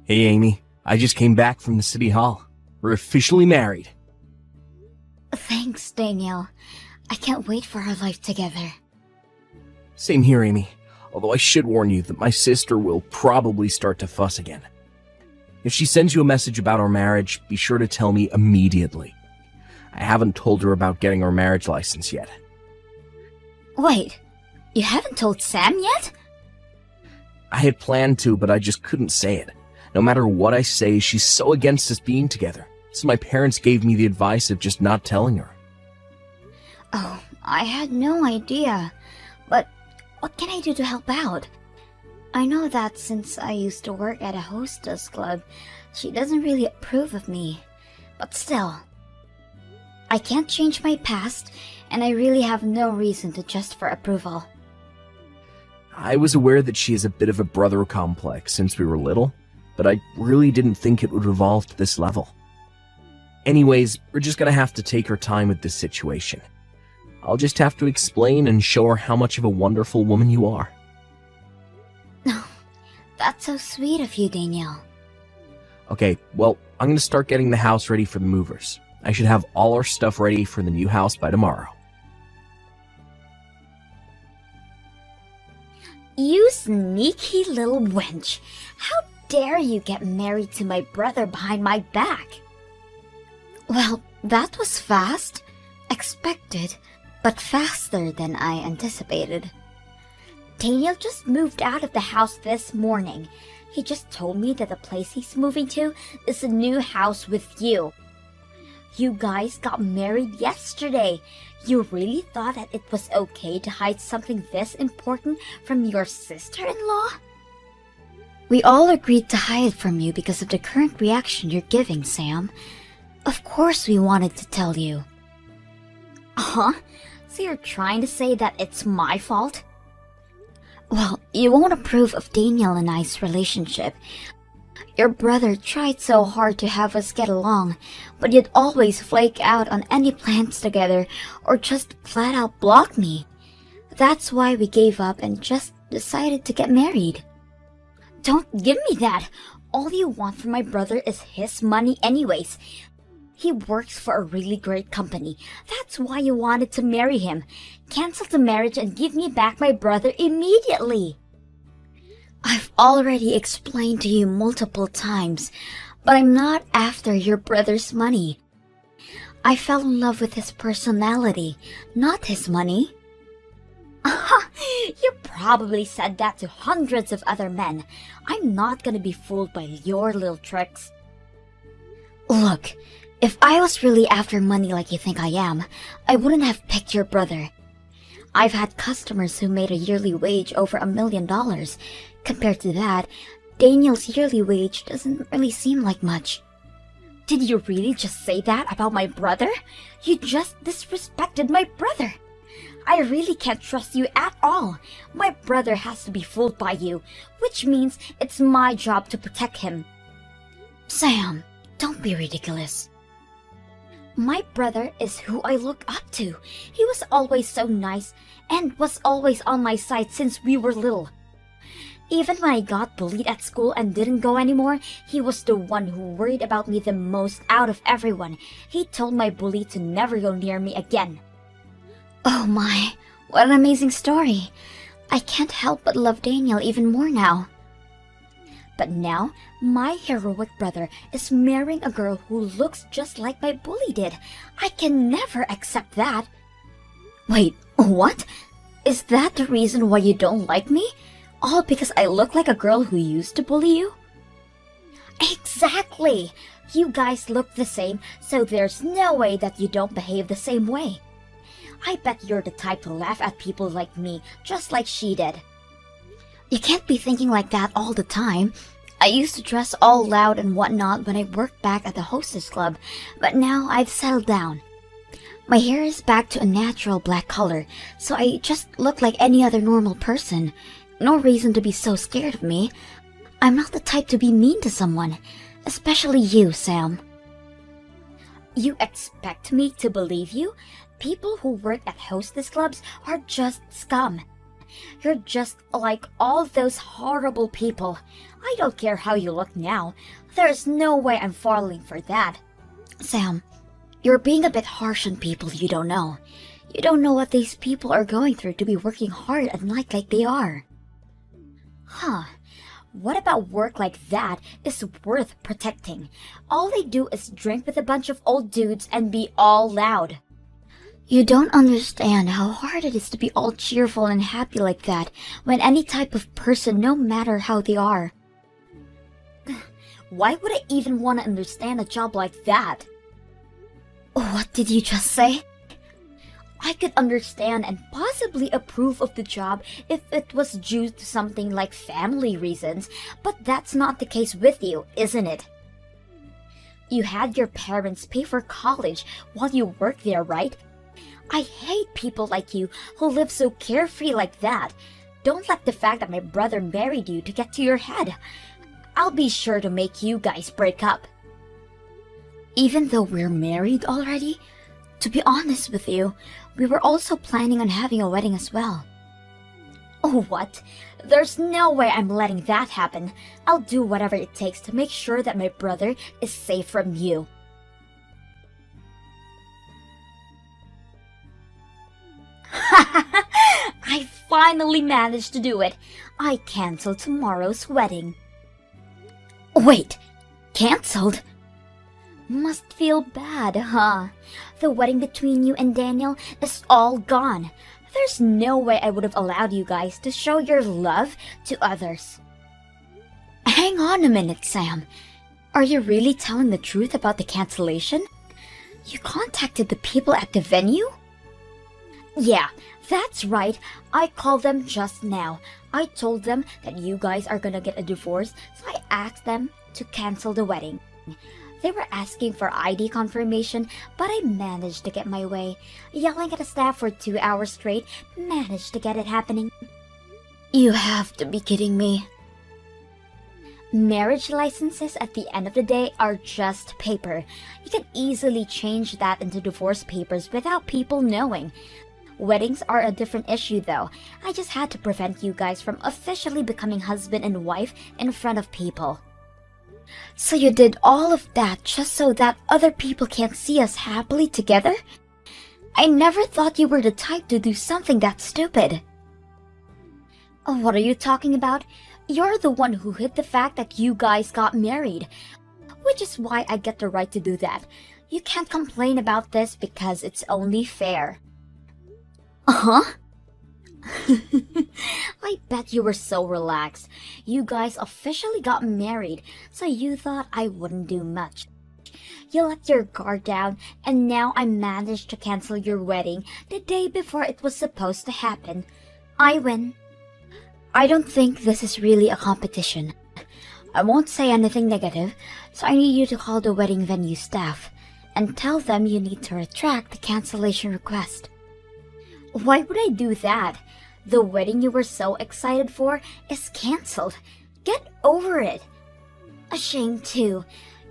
Hey Amy, I just came back from the city hall. We're officially married. Thanks, Daniel. I can't wait for our life together. Same here, Amy. Although I should warn you that my sister will probably start to fuss again. If she sends you a message about our marriage, be sure to tell me immediately. I haven't told her about getting our marriage license yet. Wait, you haven't told Sam yet? I had planned to, but I just couldn't say it. No matter what I say, she's so against us being together. So my parents gave me the advice of just not telling her. Oh, I had no idea. But what can I do to help out? I know that since I used to work at a hostess club, she doesn't really approve of me. But still, I can't change my past, and I really have no reason to just for approval. I was aware that she has a bit of a brother complex since we were little, but I really didn't think it would evolve to this level. Anyways, we're just gonna have to take our time with this situation. I'll just have to explain and show her how much of a wonderful woman you are. That's so sweet of you, Daniel. Okay, well, I'm gonna start getting the house ready for the movers. I should have all our stuff ready for the new house by tomorrow. You sneaky little wench. How dare you get married to my brother behind my back? Well, that was fast. Expected, but faster than I anticipated. Daniel just moved out of the house this morning. He just told me that the place he's moving to is a new house with you. You guys got married yesterday. You really thought that it was okay to hide something this important from your sister-in-law? We all agreed to hide it from you because of the current reaction you're giving, Sam. Of course we wanted to tell you. Huh? So you're trying to say that it's my fault? Well, you won't approve of Daniel and I's relationship. Your brother tried so hard to have us get along, but you'd always flake out on any plans together or just flat out block me. That's why we gave up and just decided to get married. Don't give me that! All you want from my brother is his money anyways. He works for a really great company. That's why you wanted to marry him. Cancel the marriage and give me back my brother immediately. I've already explained to you multiple times, but I'm not after your brother's money. I fell in love with his personality, not his money. You probably said that to hundreds of other men. I'm not gonna be fooled by your little tricks. Look, if I was really after money like you think I am, I wouldn't have picked your brother. I've had customers who made a yearly wage over $1 million. Compared to that, Daniel's yearly wage doesn't really seem like much. Did you really just say that about my brother? You just disrespected my brother. I really can't trust you at all. My brother has to be fooled by you, which means it's my job to protect him. Sam, don't be ridiculous. My brother is who I look up to. He was always so nice and was always on my side since we were little. Even when I got bullied at school and didn't go anymore, he was the one who worried about me the most out of everyone. He told my bully to never go near me again. Oh my, what an amazing story. I can't help but love Daniel even more now. But now, my heroic brother is marrying a girl who looks just like my bully did. I can never accept that. Wait, what? Is that the reason why you don't like me? All because I look like a girl who used to bully you? Exactly! You guys look the same, so there's no way that you don't behave the same way. I bet you're the type to laugh at people like me, just like she did. You can't be thinking like that all the time. I used to dress all loud and whatnot when I worked back at the hostess club, but now I've settled down. My hair is back to a natural black color, so I just look like any other normal person. No reason to be so scared of me. I'm not the type to be mean to someone, especially you, Sam. You expect me to believe you? People who work at hostess clubs are just scum. You're just like all those horrible people. I don't care how you look now. There's no way I'm falling for that. Sam, you're being a bit harsh on people you don't know. You don't know what these people are going through to be working hard at night like they are. Huh. What about work like that is worth protecting? All they do is drink with a bunch of old dudes and be all loud. You don't understand how hard it is to be all cheerful and happy like that when any type of person, no matter how they are. Why would I even want to understand a job like that? What did you just say? I could understand and possibly approve of the job if it was due to something like family reasons, but that's not the case with you, isn't it? You had your parents pay for college while you worked there, right? I hate people like you who live so carefree like that. Don't let the fact that my brother married you to get to your head. I'll be sure to make you guys break up. Even though we're married already, to be honest with you, we were also planning on having a wedding as well. Oh, what? There's no way I'm letting that happen. I'll do whatever it takes to make sure that my brother is safe from you. I finally managed to do it. I canceled tomorrow's wedding. Wait, canceled? Must feel bad, huh? The wedding between you and Daniel is all gone. There's no way I would have allowed you guys to show your love to others. Hang on a minute, Sam. Are you really telling the truth about the cancellation? You contacted the people at the venue? Yeah, that's right. I called them just now. I told them that you guys are gonna get a divorce, so I asked them to cancel the wedding. They were asking for ID confirmation, but I managed to get my way. Yelling at the staff for 2 hours straight, managed to get it happening. You have to be kidding me. Marriage licenses at the end of the day are just paper. You can easily change that into divorce papers without people knowing. Weddings are a different issue though. I just had to prevent you guys from officially becoming husband and wife in front of people. So you did all of that just so that other people can't see us happily together? I never thought you were the type to do something that stupid. What are you talking about? You're the one who hid the fact that you guys got married, which is why I get the right to do that. You can't complain about this because it's only fair. Uh-huh? I bet you were so relaxed. You guys officially got married, so you thought I wouldn't do much. You let your guard down, and now I managed to cancel your wedding the day before it was supposed to happen. I win. I don't think this is really a competition. I won't say anything negative, so I need you to call the wedding venue staff and tell them you need to retract the cancellation request. Why would I do that? The wedding you were so excited for is canceled. Get over it. A shame too.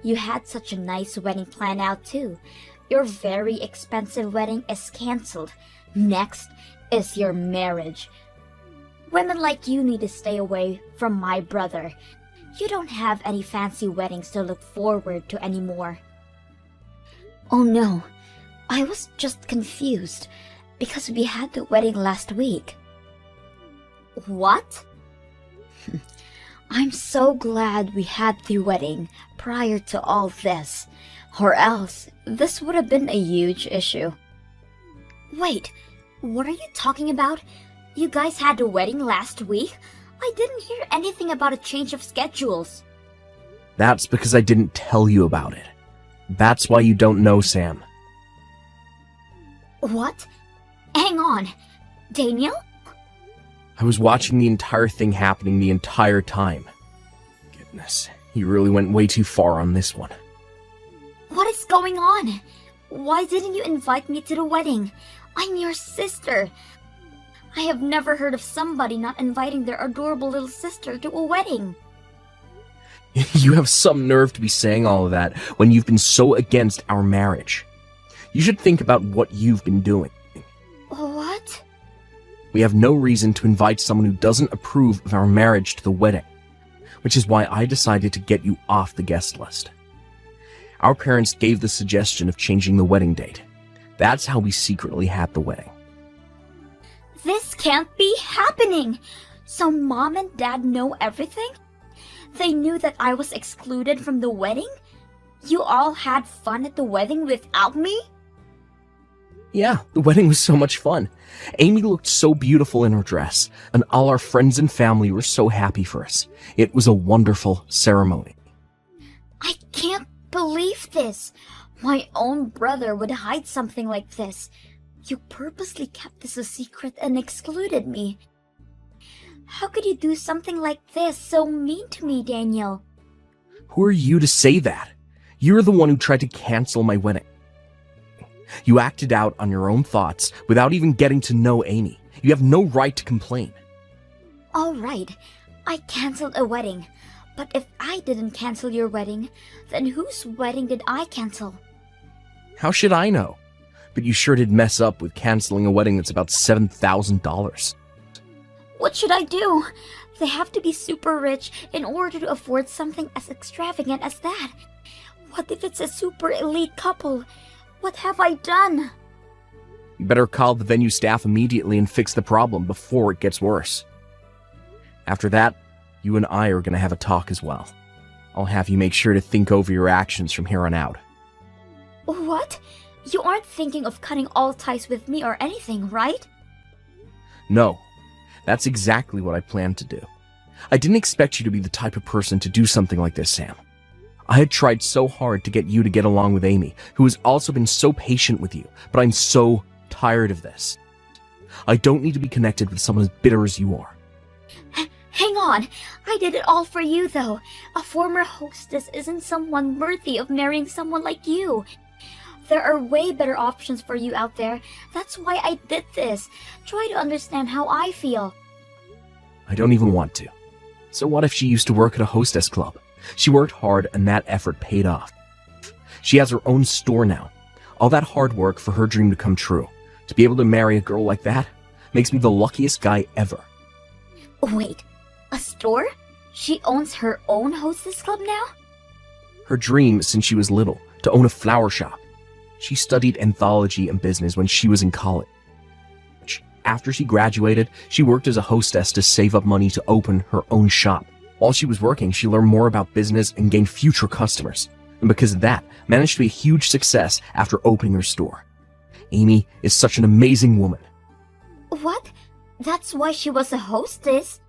You had such a nice wedding planned out too. Your very expensive wedding is canceled. Next is your marriage. Women like you need to stay away from my brother. You don't have any fancy weddings to look forward to anymore. Oh no, I was just confused because we had the wedding last week. What? I'm so glad we had the wedding prior to all this, or else this would have been a huge issue. Wait, what are you talking about? You guys had the wedding last week? I didn't hear anything about a change of schedules. That's because I didn't tell you about it. That's why you don't know, Sam. What? Hang on. Daniel? I was watching the entire thing happening the entire time. Goodness, you really went way too far on this one. What is going on? Why didn't you invite me to the wedding? I'm your sister. I have never heard of somebody not inviting their adorable little sister to a wedding. You have some nerve to be saying all of that when you've been so against our marriage. You should think about what you've been doing. What? we have no reason to invite someone who doesn't approve of our marriage to the wedding, which is why I decided to get you off the guest list. Our parents gave the suggestion of changing the wedding date. That's how we secretly had the wedding. This can't be happening! So Mom and Dad know everything? They knew that I was excluded from the wedding? You all had fun at the wedding without me? Yeah, the wedding was so much fun. Amy looked so beautiful in her dress, and all our friends and family were so happy for us. It was a wonderful ceremony. I can't believe this. My own brother would hide something like this. You purposely kept this a secret and excluded me. How could you do something like this, so mean to me, Daniel? Who are you to say that? You're the one who tried to cancel my wedding. You acted out on your own thoughts without even getting to know Amy. You have no right to complain. All right, I canceled a wedding. But if I didn't cancel your wedding, then whose wedding did I cancel? How should I know? But you sure did mess up with canceling a wedding that's about $7,000. What should I do? They have to be super rich in order to afford something as extravagant as that. What if it's a super elite couple? What have I done? You better call the venue staff immediately and fix the problem before it gets worse. After that, you and I are going to have a talk as well. I'll have you make sure to think over your actions from here on out. What? You aren't thinking of cutting all ties with me or anything, right? No, that's exactly what I planned to do. I didn't expect you to be the type of person to do something like this, Sam. I had tried so hard to get you to get along with Amy, who has also been so patient with you, but I'm so tired of this. I don't need to be connected with someone as bitter as you are. Hang on, I did it all for you though. A former hostess isn't someone worthy of marrying someone like you. There are way better options for you out there. That's why I did this. Try to understand how I feel. I don't even want to. So what if she used to work at a hostess club? She worked hard and that effort paid off. She has her own store now. All that hard work for her dream to come true. To be able to marry a girl like that makes me the luckiest guy ever. Wait, a store? She owns her own hostess club now? Her dream since she was little, to own a flower shop. She studied anthology and business when she was in college. After she graduated, she worked as a hostess to save up money to open her own shop. While she was working, she learned more about business and gained future customers. And because of that, managed to be a huge success after opening her store. Amy is such an amazing woman. What? That's why she was a hostess?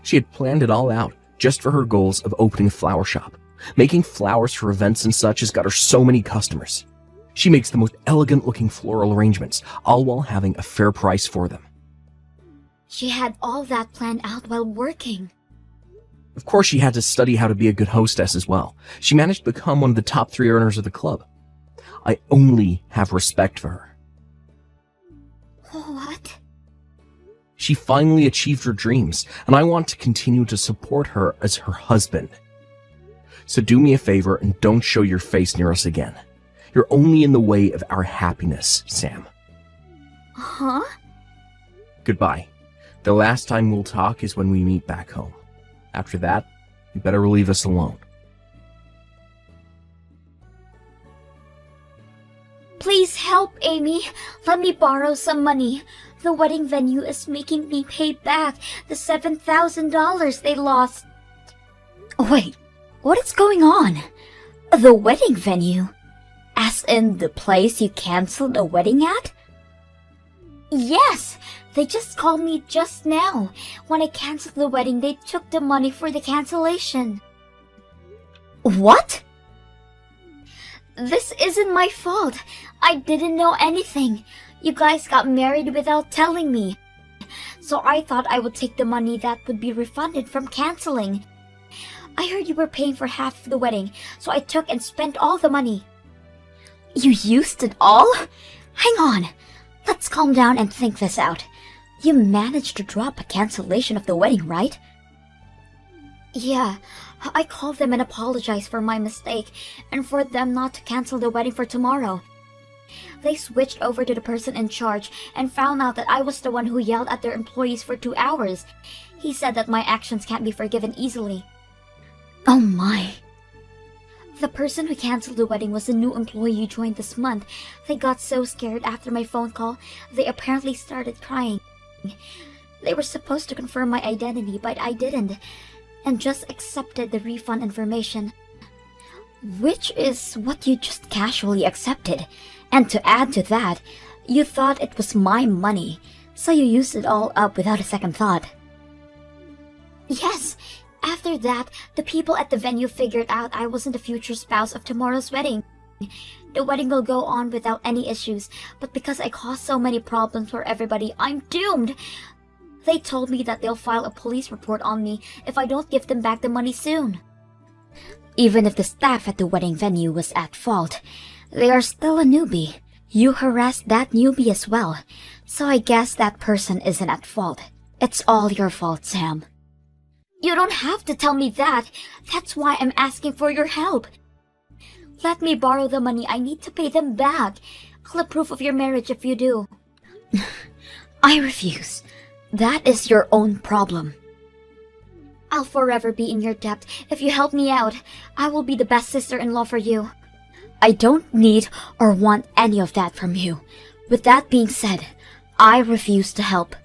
She had planned it all out, just for her goals of opening a flower shop. Making flowers for events and such has got her so many customers. She makes the most elegant-looking floral arrangements, all while having a fair price for them. She had all that planned out while working. Of course, she had to study how to be a good hostess as well. She managed to become one of the top 3 earners of the club. I only have respect for her. What? She finally achieved her dreams, and I want to continue to support her as her husband. So do me a favor and don't show your face near us again. You're only in the way of our happiness, Sam. Huh? Goodbye. The last time we'll talk is when we meet back home. After that, you better leave us alone. Please help, Amy. Let me borrow some money. The wedding venue is making me pay back the $7,000 they lost. Wait, what is going on? The wedding venue? As in the place you canceled a wedding at? Yes! They just called me just now. When I canceled the wedding, they took the money for the cancellation. What? This isn't my fault. I didn't know anything. You guys got married without telling me. So I thought I would take the money that would be refunded from canceling. I heard you were paying for half of the wedding, so I took and spent all the money. You used it all? Hang on. Let's calm down and think this out. You managed to drop a cancellation of the wedding, right? Yeah, I called them and apologized for my mistake and for them not to cancel the wedding for tomorrow. They switched over to the person in charge and found out that I was the one who yelled at their employees for 2 hours. He said that my actions can't be forgiven easily. Oh my. The person who canceled the wedding was a new employee who joined this month. They got so scared after my phone call, they apparently started crying. They were supposed to confirm my identity, but I didn't, and just accepted the refund information. Which is what you just casually accepted. And to add to that, you thought it was my money, so you used it all up without a second thought. Yes, after that, the people at the venue figured out I wasn't the future spouse of tomorrow's wedding. The wedding will go on without any issues, but because I caused so many problems for everybody, I'm doomed. They told me that they'll file a police report on me if I don't give them back the money soon. Even if the staff at the wedding venue was at fault, they are still a newbie. You harassed that newbie as well, so I guess that person isn't at fault. It's all your fault, Sam. You don't have to tell me that. That's why I'm asking for your help. Let me borrow the money. I need to pay them back. I'll approve of your marriage if you do. I refuse. That is your own problem. I'll forever be in your debt. If you help me out, I will be the best sister-in-law for you. I don't need or want any of that from you. With that being said, I refuse to help.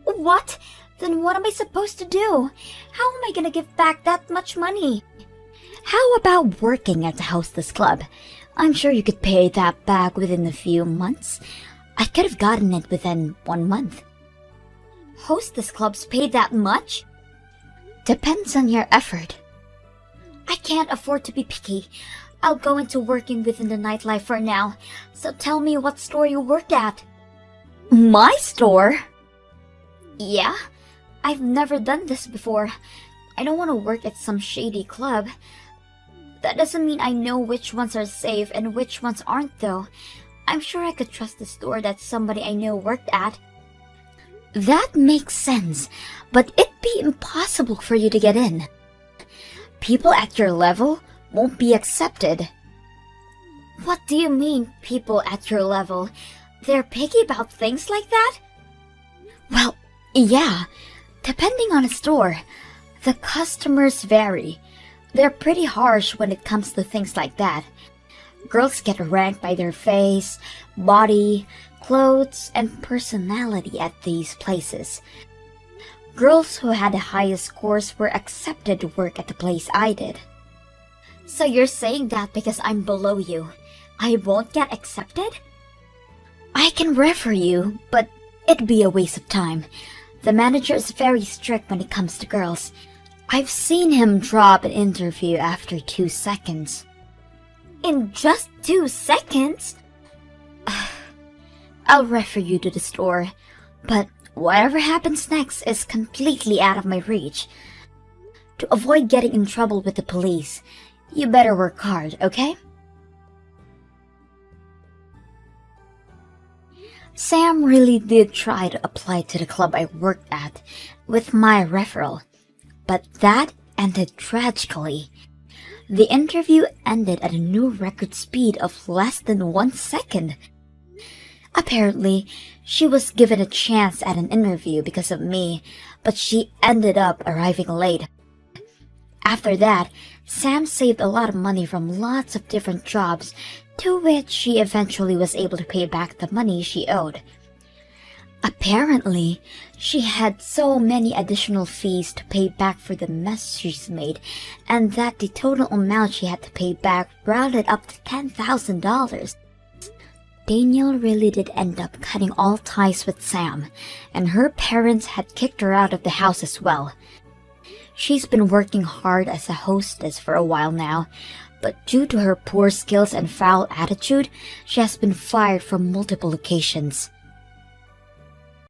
What? Then what am I supposed to do? How am I gonna give back that much money? How about working at the hostess club? I'm sure you could pay that back within a few months. I could have gotten it within 1 month. Hostess clubs pay that much? Depends on your effort. I can't afford to be picky. I'll go into working within the nightlife for now. So tell me what store you worked at. My store? Yeah, I've never done this before. I don't want to work at some shady club. That doesn't mean I know which ones are safe and which ones aren't though. I'm sure I could trust the store that somebody I know worked at. That makes sense, but it'd be impossible for you to get in. People at your level won't be accepted. What do you mean, people at your level? They're picky about things like that? Well, yeah, depending on a store. The customers vary. They're pretty harsh when it comes to things like that. Girls get ranked by their face, body, clothes, and personality at these places. Girls who had the highest scores were accepted to work at the place I did. So you're saying that because I'm below you, I won't get accepted? I can refer you, but it'd be a waste of time. The manager is very strict when it comes to girls. I've seen him drop an interview after 2 seconds. In just 2 seconds? I'll refer you to the store, but whatever happens next is completely out of my reach. To avoid getting in trouble with the police, you better work hard, okay? Sam really did try to apply to the club I worked at with my referral, but that ended tragically. The interview ended at a new record speed of less than 1 second. Apparently, she was given a chance at an interview because of me, but she ended up arriving late. After that, Sam saved a lot of money from lots of different jobs, to which she eventually was able to pay back the money she owed. Apparently, she had so many additional fees to pay back for the mess she's made, and that the total amount she had to pay back rounded up to $10,000. Daniel really did end up cutting all ties with Sam, and her parents had kicked her out of the house as well. She's been working hard as a hostess for a while now, but due to her poor skills and foul attitude, she has been fired from multiple locations.